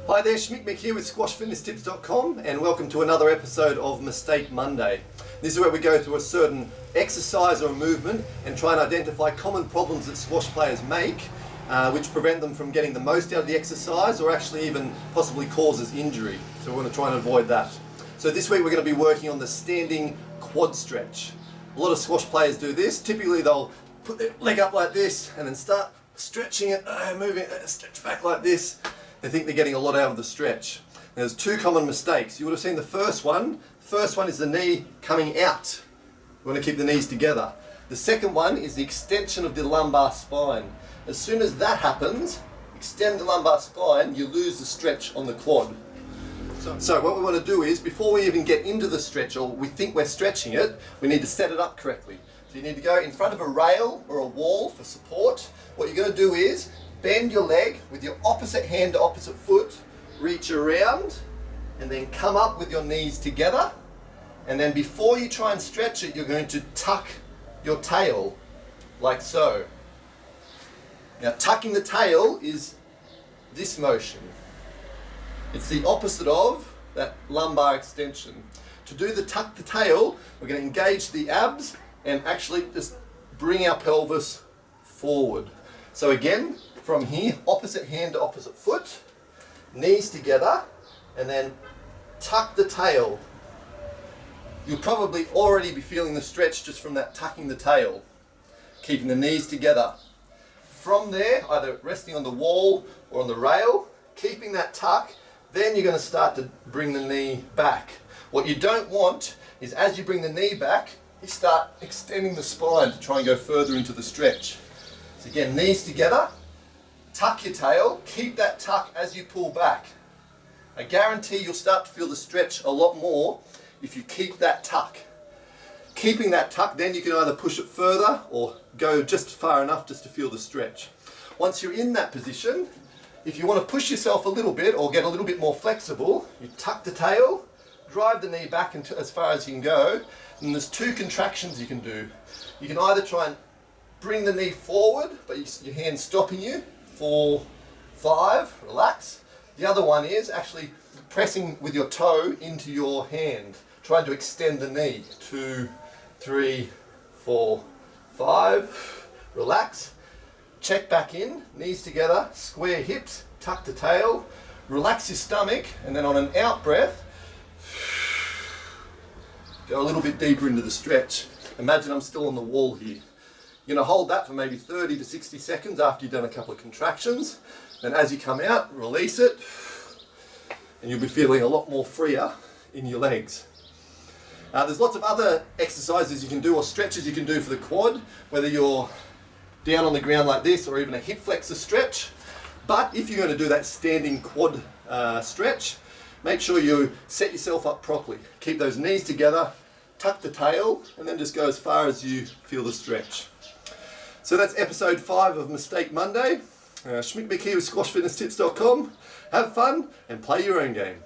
Hi there, Schmick here with SquashFitnessTips.com and welcome to another episode of Mistake Monday. This is where we go through a certain exercise or movement and try and identify common problems that squash players make which prevent them from getting the most out of the exercise or actually even possibly causes injury. So we're going to try and avoid that. So this week we're going to be working on the standing quad stretch. A lot of squash players do this. Typically they'll put their leg up like this and then start stretching it, moving it, stretch back like this. They think they're getting a lot out of the stretch. There's two common mistakes. You would have seen the first one. The first one is the knee coming out. We want to keep the knees together. The second one is the extension of the lumbar spine. As soon as that happens, extend the lumbar spine, you lose the stretch on the quad. So what we want to do is, before we even get into the stretch or we think we're stretching it, we need to set it up correctly. So you need to go in front of a rail or a wall for support. What you're going to do is bend your leg with your opposite hand to opposite foot, reach around, and then come up with your knees together. And then before you try and stretch it, you're going to tuck your tail, like so. Now tucking the tail is this motion. It's the opposite of that lumbar extension. To do the tuck the tail, we're going to engage the abs and actually just bring our pelvis forward. So again, from here, opposite hand to opposite foot, knees together, and then tuck the tail. You'll probably already be feeling the stretch just from that tucking the tail, keeping the knees together. From there, either resting on the wall or on the rail, keeping that tuck, then you're going to start to bring the knee back. What you don't want is as you bring the knee back, you start extending the spine to try and go further into the stretch. So again, knees together, tuck your tail, keep that tuck as you pull back. I guarantee you'll start to feel the stretch a lot more if you keep that tuck. Keeping that tuck, then you can either push it further or go just far enough just to feel the stretch. Once you're in that position, if you want to push yourself a little bit or get a little bit more flexible, you tuck the tail, drive the knee back as far as you can go, and there's two contractions you can do. You can either try and bring the knee forward, but your hand's stopping you. 4, 5, relax. The other one is actually pressing with your toe into your hand, trying to extend the knee. 2, 3, 4, 5, relax. Check back in, knees together, square hips, tuck the tail, relax your stomach, and then on an out breath, go a little bit deeper into the stretch. Imagine I'm still on the wall here. You're going to hold that for maybe 30 to 60 seconds after you've done a couple of contractions. Then as you come out, release it, and you'll be feeling a lot more freer in your legs. There's lots of other exercises you can do or stretches you can do for the quad, whether you're down on the ground like this or even a hip flexor stretch. But if you're going to do that standing quad stretch, make sure you set yourself up properly. Keep those knees together, tuck the tail, and then just go as far as you feel the stretch. So that's episode 5 of Mistake Monday. Schmick here with SquashFitnessTips.com. Have fun and play your own game.